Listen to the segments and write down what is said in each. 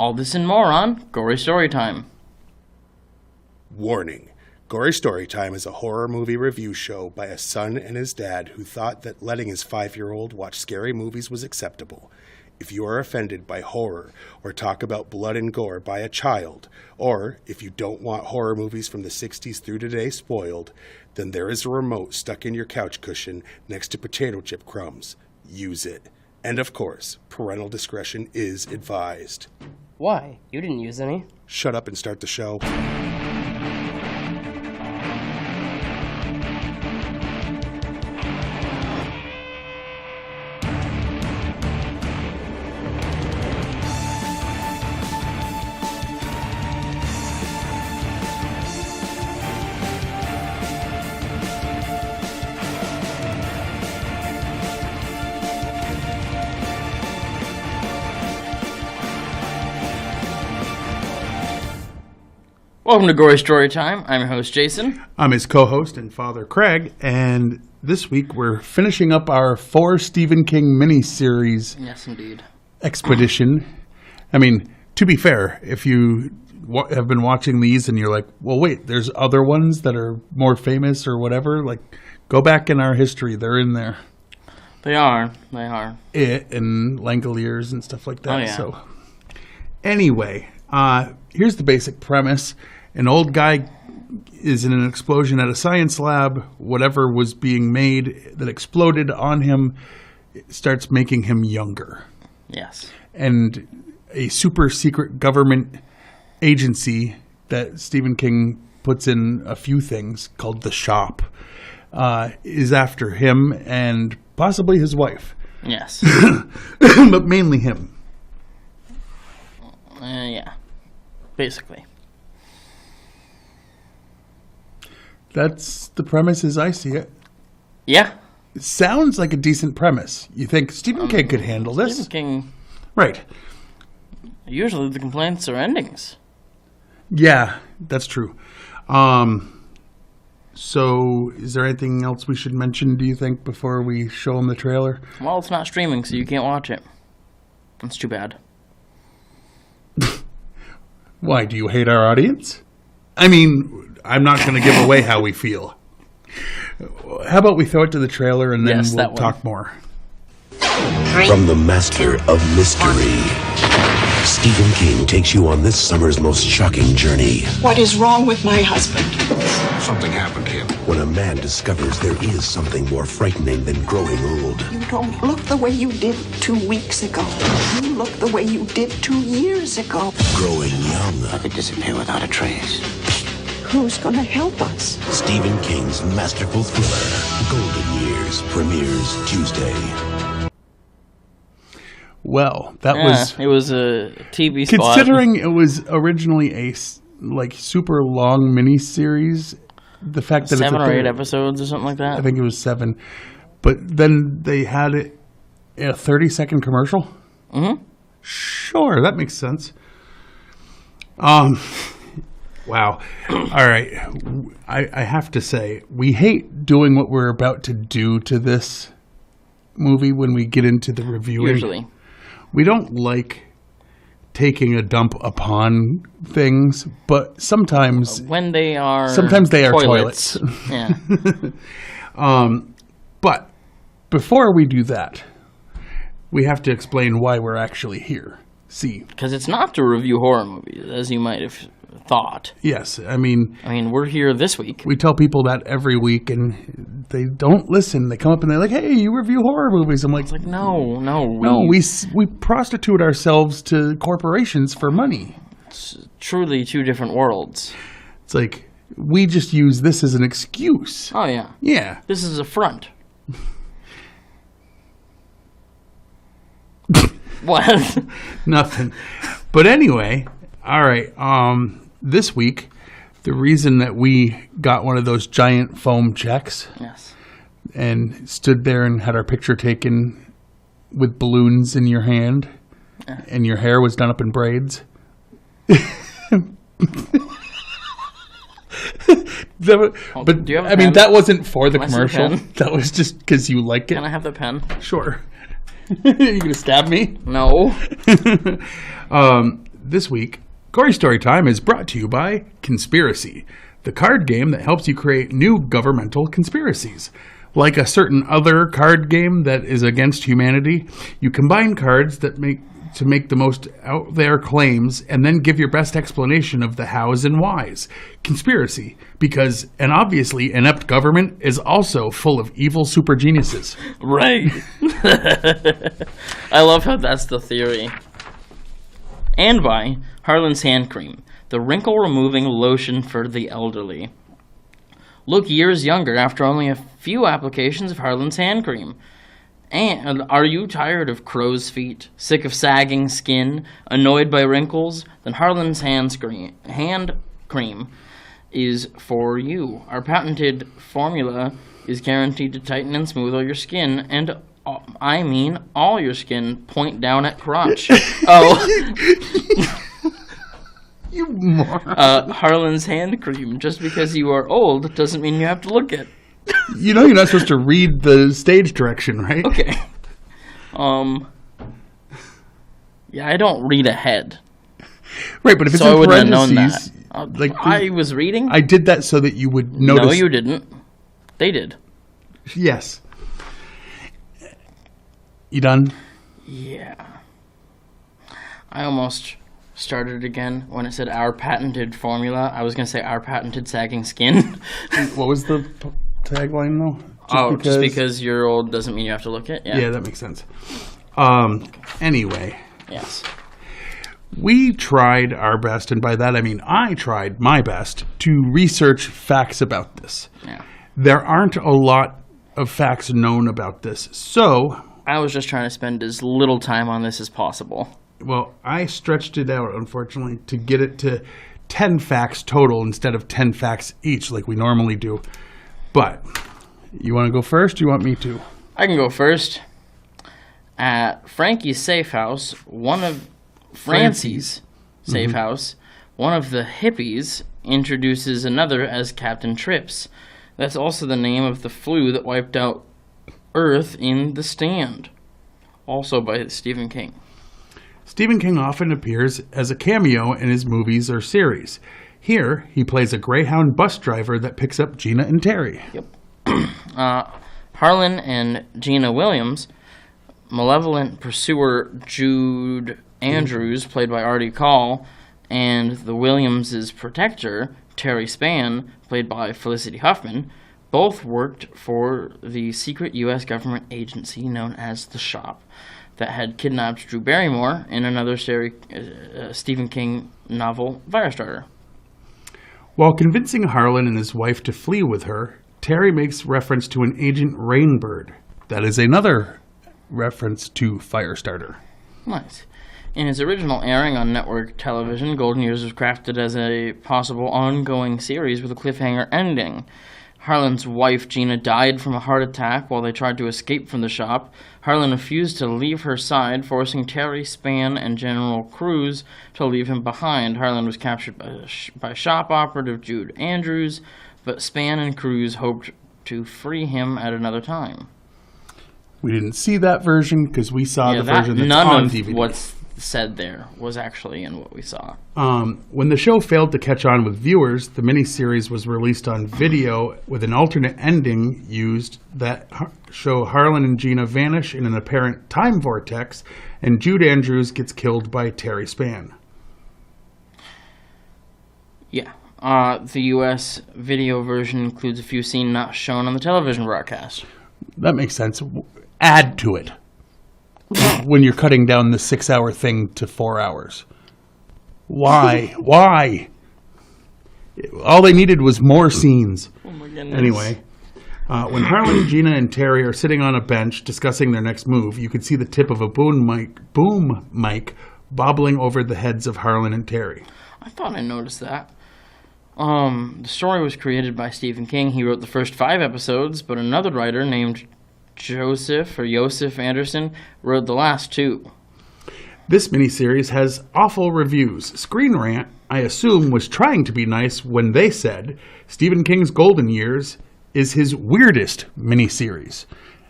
All this and more on Gory Storytime. Warning. Gory Storytime is a horror movie review show by a son and his dad who thought that letting his 5-year-old watch scary movies was acceptable. If you are offended by horror or talk about blood and gore by a child, or if you don't want horror movies from the 60s through today spoiled, then there is a remote stuck in your couch cushion next to potato chip crumbs. Use it. And of course, parental discretion is advised. Why? You didn't use any. Shut up and start the show. Welcome to Gory Storytime. I'm your host, Jason. I'm his co-host and father, Craig, and this week we're finishing up our 4 Stephen King miniseries Yes, indeed. expedition. I mean, to be fair, if you have been watching these and you're like, well, wait, there's other ones that are more famous or whatever, like, go back in our history. They're in there. They are. It and Langoliers and stuff like that. Oh, yeah. So, anyway, here's the basic premise. An old guy is in an explosion at a science lab. Whatever was being made that exploded on him starts making him younger. Yes. And a super secret government agency that Stephen King puts in a few things called The Shop is after him and possibly his wife. Yes. But mainly him. Yeah. Basically. That's the premise as I see it. Yeah. It sounds like a decent premise. You think Stephen King could handle this? Stephen King, Right. usually the complaints are endings. Yeah, that's true. So is there anything else we should mention, do you think, before we show them the trailer? Well, it's not streaming, so you can't watch it. That's too bad. Why, do you hate our audience? I mean, I'm not going to give away how we feel. How about we throw it to the trailer and then Yes, we'll that talk more. From the master of mystery, Stephen King takes you on this summer's most shocking journey. What is wrong with my husband? Something happened to him. When a man discovers there is something more frightening than growing old. You don't look the way you did 2 weeks ago. You look the way you did 2 years ago. Growing young. I could disappear without a trace. Who's going to help us? Stephen King's masterful thriller, Golden Years, premieres Tuesday. Well, that It was a TV spot. considering it was originally a super long miniseries, the fact that 7 it's or 8 episodes or something like that. I think it was 7. But then they had it in a 30-second commercial? Mm-hmm. Sure, that makes sense. Wow. All right. I have to say, we hate doing what we're about to do to this movie when we get into the reviewing. Usually. We don't like taking a dump upon things, but sometimes When they are toilets. Yeah. But before we do that, we have to explain why we're actually here. See, Because it's not to review horror movies, as you might have thought. yes, I mean, We're here this week. we tell people that every week, and they don't listen. They come up and they're like, "Hey, you review horror movies." I'm like, It's like, no. "No, we prostitute ourselves to corporations for money." It's truly 2 different worlds. It's like we just use this as an excuse. Oh, yeah. Yeah, This is a front. What? nothing. But anyway, all right. This week, the reason that we got one of those giant foam checks Yes. and stood there and had our picture taken with balloons in your hand, and your hair was done up in braids. But do you have a I mean, pen? that wasn't for the Can I see the commercial. pen? That was just because you like it. Can I have the pen? Sure. You gonna stab me? No. This week, Gory Story Time is brought to you by Conspiracy, the card game that helps you create new governmental conspiracies. Like a certain other card game that is against humanity, you combine cards that make the most out there claims and then give your best explanation of the hows and whys. Conspiracy, because an obviously inept government is also full of evil super geniuses. Right. I love how that's the theory. And by Harlan's Hand Cream, the wrinkle-removing lotion for the elderly. Look years younger after only a few applications of Harlan's Hand Cream. And are you tired of crow's feet, sick of sagging skin, annoyed by wrinkles? Then Harlan's Hand Cream is for you. Our patented formula is guaranteed to tighten and smooth all your skin, and I mean all your skin, point down at crotch. You moron. Harlan's Hand Cream. Just because you are old doesn't mean you have to look it. You know you're not supposed to read the stage direction, right? Okay. Yeah, I don't read ahead. Right, but if it's So I in wouldn't have known parentheses, that. like I was reading? I did that so that you would notice. No, you didn't. They did. Yes. You done? Yeah. I almost started again when it said our patented formula. I was going to say our patented sagging skin. What was the tagline, though? Just because you're old doesn't mean you have to look it? Yeah, that makes sense. Anyway. Yes. We tried our best, and by that I mean I tried my best, to research facts about this. Yeah. There aren't a lot of facts known about this, so... I was just trying to spend as little time on this as possible. Well, I stretched it out, unfortunately, to get it to 10 facts total instead of 10 facts each like we normally do. But, you want to go first, or you want me to? I can go first. At Frankie's Safe House, one of Francie's Safe House, one of the hippies introduces another as Captain Trips. That's also the name of the flu that wiped out Earth in The Stand. Also by Stephen King. Stephen King often appears as a cameo in his movies or series. Here, he plays a Greyhound bus driver that picks up Gina and Terry. Yep. Harlan and Gina Williams, malevolent pursuer Jude Andrews, played by Artie Call, and the Williams' protector, Terry Spann, played by Felicity Huffman, both worked for the secret U.S. government agency known as The Shop that had kidnapped Drew Barrymore in another Stephen King novel, Firestarter. While convincing Harlan and his wife to flee with her, Terry makes reference to an Agent Rainbird. That is another reference to Firestarter. Nice. In his original airing on network television, Golden Years was crafted as a possible ongoing series with a cliffhanger ending. Harlan's wife, Gina, died from a heart attack while they tried to escape from the shop. Harlan refused to leave her side, forcing Terry Spann and General Cruz to leave him behind. Harlan was captured by shop operative Jude Andrews, but Spann and Cruz hoped to free him at another time. We didn't see that version because we saw the version that's none on of DVD. What's said there was actually in what we saw. When the show failed to catch on with viewers, the miniseries was released on video with an alternate ending used that show Harlan and Gina vanish in an apparent time vortex, and Jude Andrews gets killed by Terry Spann. Yeah. The U.S. video version includes a few scenes not shown on the television broadcast. That makes sense. Add to it. When you're cutting down the 6-hour thing to 4 hours. Why? Why? All they needed was more scenes. Oh my goodness. Anyway, when Harlan, Gina, and Terry are sitting on a bench discussing their next move, you can see the tip of a boom mic bobbling over the heads of Harlan and Terry. I thought I noticed that. The story was created by Stephen King. He wrote the first 5 episodes, but another writer named Joseph Anderson wrote the last 2. This miniseries has awful reviews. Screen Rant, I assume, was trying to be nice when they said Stephen King's Golden Years is his weirdest miniseries.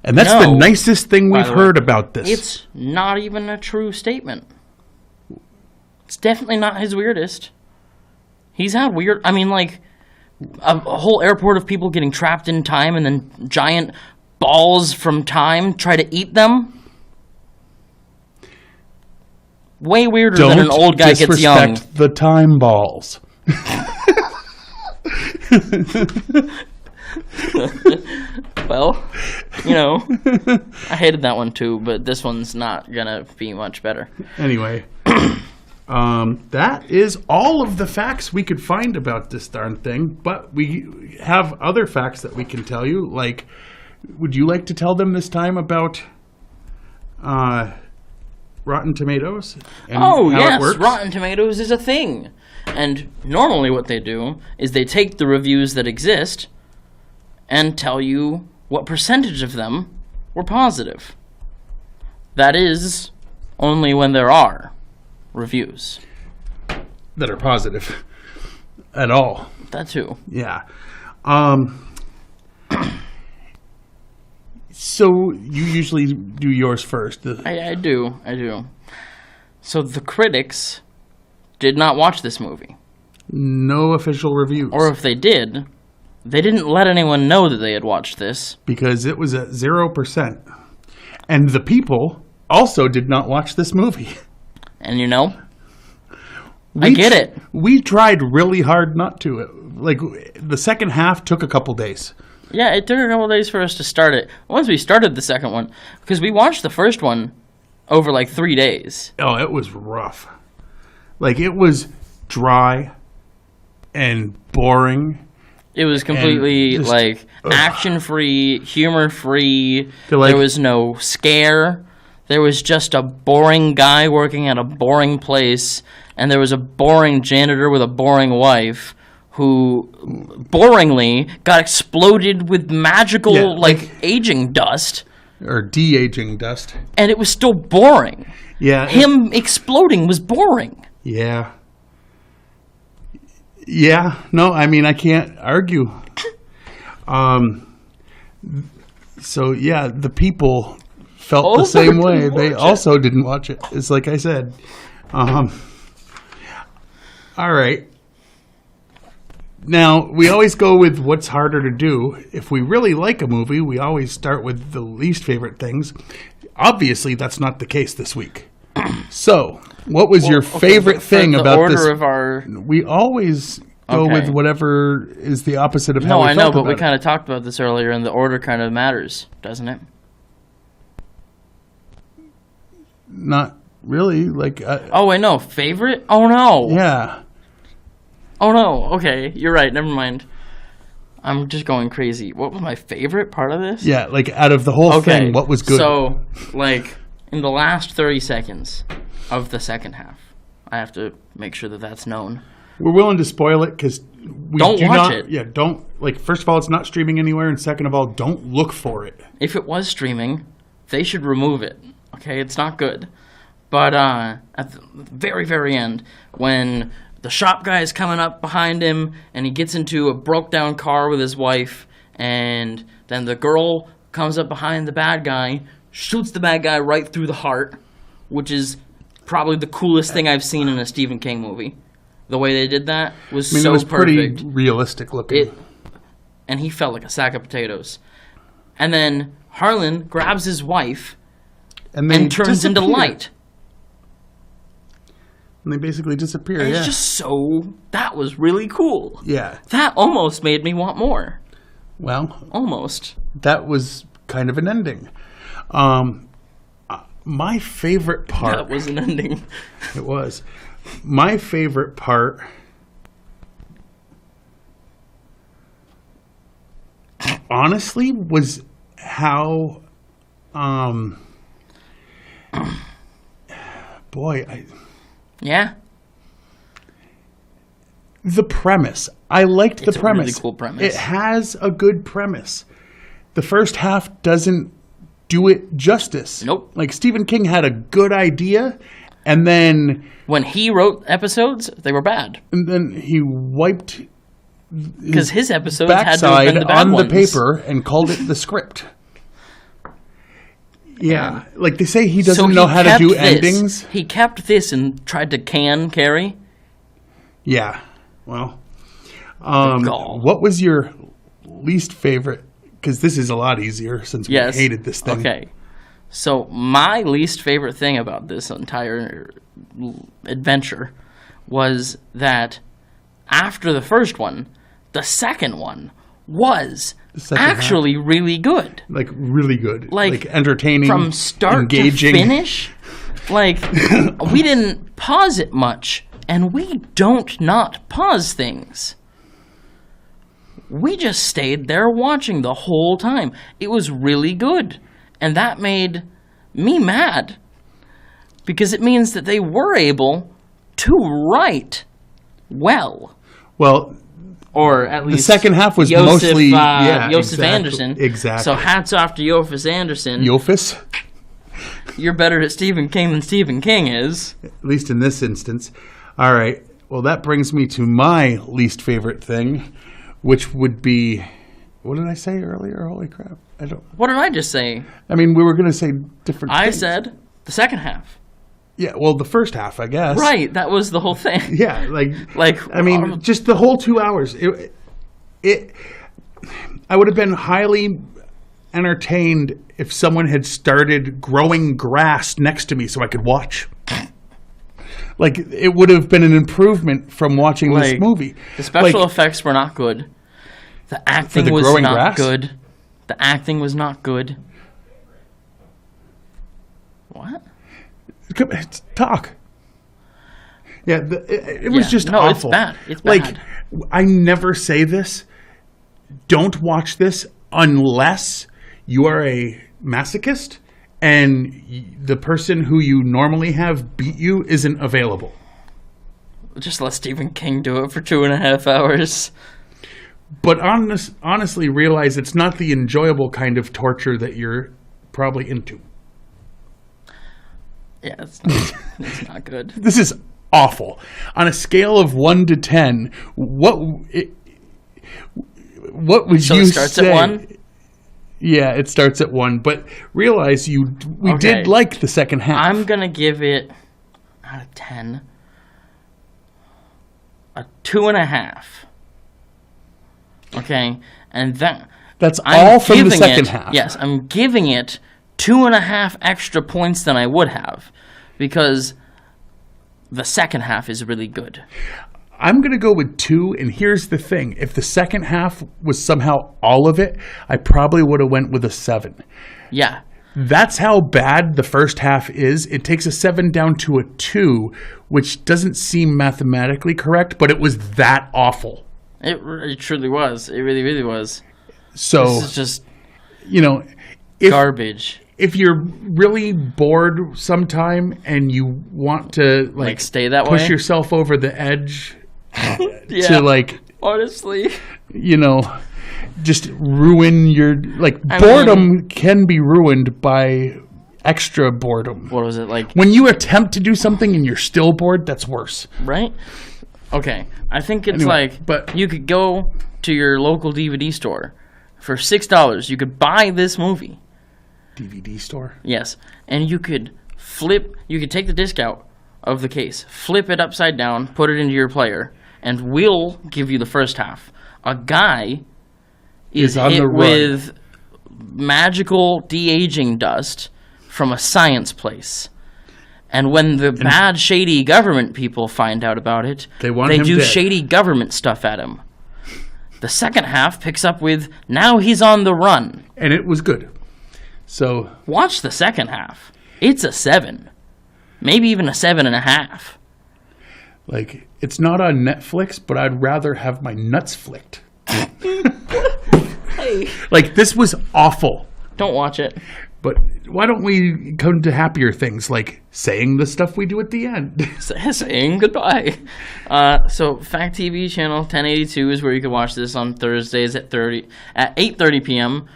And that's the nicest thing we've heard about this. It's not even a true statement. It's definitely not his weirdest. He's had weird... I mean, like, a whole airport of people getting trapped in time and then giant balls from time try to eat them. Way weirder than an old guy gets young. Disrespect the time balls. Well, you know, I hated that one too, but this one's not gonna be much better. Anyway, that is all of the facts we could find about this darn thing, but we have other facts that we can tell you. Like, would you like to tell them this time about Rotten Tomatoes? And Oh, how it yes, works? Rotten Tomatoes is a thing. And normally what they do is they take the reviews that exist and tell you what percentage of them were positive. That is only when there are reviews. That are positive at all. That too. Yeah. So you usually do yours first. I do. So the critics did not watch this movie. No official reviews. Or if they did, they didn't let anyone know that they had watched this. Because it was at 0%. And the people also did not watch this movie. And you know, I get it. We tried really hard not to. Like, the second half took a couple days. Yeah, it took a couple days for us to start it. Once we started the second one, because we watched the first one over like 3 days. Oh, it was rough. Like, it was dry and boring. It was completely just, like action-free, humor-free. Like, there was no scare. There was just a boring guy working at a boring place, and there was a boring janitor with a boring wife who boringly got exploded with magical aging dust. Or de-aging dust. And it was still boring. Yeah. Him exploding was boring. Yeah. Yeah. No, I mean, I can't argue. So, yeah, the people felt the same way. They also didn't watch it. It's like I said. All right. Now, we always go with what's harder to do. If we really like a movie, we always start with the least favorite things. Obviously, that's not the case this week. So, what was your favorite thing about this? Of our... We always go with whatever is the opposite of how we felt. No, I know, but we about kind of talked about this earlier, and the order kind of matters, doesn't it? Not really. Like. Oh, wait, no. Favorite? Oh, no. Yeah. Oh, no. Okay, you're right. Never mind. I'm just going crazy. What was my favorite part of this? Yeah, like out of the whole thing, what was good? So, like, in the last 30 seconds of the second half, I have to make sure that that's known. We're willing to spoil it because we don't do watch not, it. Yeah, don't. Like, first of all, it's not streaming anywhere, and second of all, don't look for it. If it was streaming, they should remove it. Okay, it's not good. But at the very, very end, when the shop guy is coming up behind him, and he gets into a broke-down car with his wife, and then the girl comes up behind the bad guy, shoots the bad guy right through the heart, which is probably the coolest thing I've seen in a Stephen King movie. The way they did that was so it was perfect. pretty realistic looking. And he felt like a sack of potatoes. And then Harlan grabs his wife and turns into light. And they basically disappear. And it's just so... That was really cool. Yeah. That almost made me want more. Well. Almost. That was kind of an ending. My favorite part... That was an ending. It was. My favorite part... honestly, was how... Yeah? The premise. I liked the premise. It's a really cool premise. It has a good premise. The first half doesn't do it justice. Nope. Like, Stephen King had a good idea, and then... When he wrote episodes, they were bad. And then he wiped... Because his episodes had to have backside been the bad on ones. the paper and called it the script. Yeah, like they say he So doesn't he know how to kept do this. endings. He kept this and tried to can Carrie. Yeah, well, gall. what was your least favorite? Because this is a lot easier since we hated this thing. Okay. So my least favorite thing about this entire adventure was that after the first one, the second one was actually really good. Like really good. Like entertaining. From start engaging. to finish. Like we didn't pause it much, and we don't not pause things. We just stayed there watching the whole time. It was really good. And that made me mad. Because it means that they were able to write well. Well, or at least the second half was Joseph, mostly Joseph exactly, Anderson. Exactly. So hats off to Joseph Anderson. Jofus? You're better at Stephen King than Stephen King is. At least in this instance. All right. Well, that brings me to my least favorite thing, which would be, what did I say earlier? Holy crap! What did I just say? I mean, we were going to say different. I things. said the second half. Yeah, well, the first half, I guess. Right, that was the whole thing. Yeah, I mean, just the whole 2 hours. I would have been highly entertained if someone had started growing grass next to me so I could watch. Like, it would have been an improvement from watching this movie. The special effects were not good. The acting was not good. The acting was not good. What? Talk. Yeah, it was just awful. It's bad. It's like, bad. I never say this. Don't watch this unless you are a masochist and the person who you normally have beat you isn't available. Just let Stephen King do it for 2.5 hours. But honestly, realize it's not the enjoyable kind of torture that you're probably into. Yeah, it's not good. This is awful. On a scale of 1 to 10, what would you say? So it starts at 1? Yeah, it starts at 1. But realize we did like the second half. I'm going to give it, out of 10, a 2.5. Okay? And that's all from the second half. Yes, I'm giving it 2.5 extra points than I would have because the second half is really good. I'm going to go with 2, and here's the thing. If the second half was somehow all of it, I probably would have went with a 7. Yeah. That's how bad the first half is. It takes a 7 down to a 2, which doesn't seem mathematically correct, but it was that awful. It truly was. It really, really was. So, this is just garbage. If you're really bored sometime and you want to like stay that push way? yourself over the edge Yeah, to honestly, just ruin your boredom can be ruined by extra boredom. What was it like? When you attempt to do something and you're still bored, that's worse. Right? Okay. I think it's but you could go to your local DVD store for $6. You could buy this movie. DVD store? Yes. And you could take the disc out of the case, flip it upside down, put it into your player, and we'll give you the first half. A guy is hit with magical de-aging dust from a science place. And when the bad, shady government people find out about it, they do shady government stuff at him. The second half picks up with, now he's on the run. And it was good. So watch the second half. It's a 7. Maybe even a 7.5. Like, it's not on Netflix, but I'd rather have my nuts flicked. Hey. Like, this was awful. Don't watch it. But why don't we come to happier things, like saying the stuff we do at the end? Saying goodbye. So Fact TV channel 1082 is where you can watch this on Thursdays at 8:30 p.m.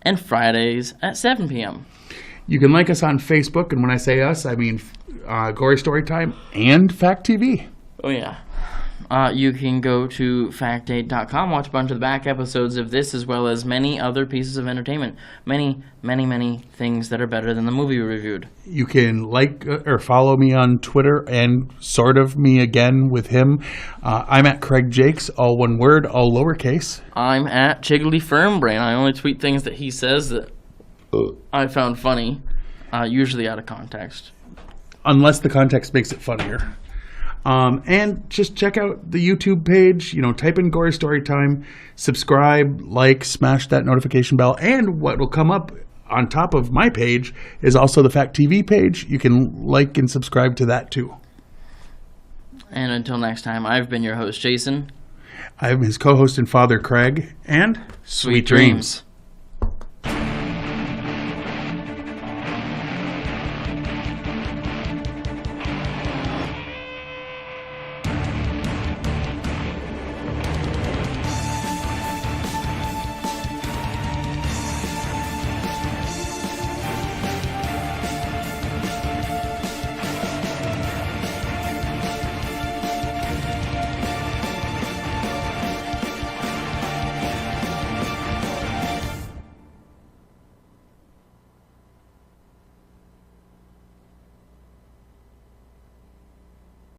and Fridays at 7 p.m. You can like us on Facebook, and when I say us, I mean Gory Storytime and Fact TV. Oh, yeah. you can go to factdate.com, watch a bunch of the back episodes of this, as well as many other pieces of entertainment. Many, many, many things that are better than the movie we reviewed. You can like or follow me on Twitter and sort of me again with him. I'm at Craig Jakes, all one word, all lowercase. I'm at Chiggly Firmbrain. I only tweet things that he says that I found funny, usually out of context. Unless the context makes it funnier. And just check out the YouTube page, type in Gory Storytime, subscribe, like, smash that notification bell, and what will come up on top of my page is also the Fact TV page. You can like and subscribe to that too. And until next time, I've been your host, Jason. I'm his co-host and father, Craig, and Sweet dreams.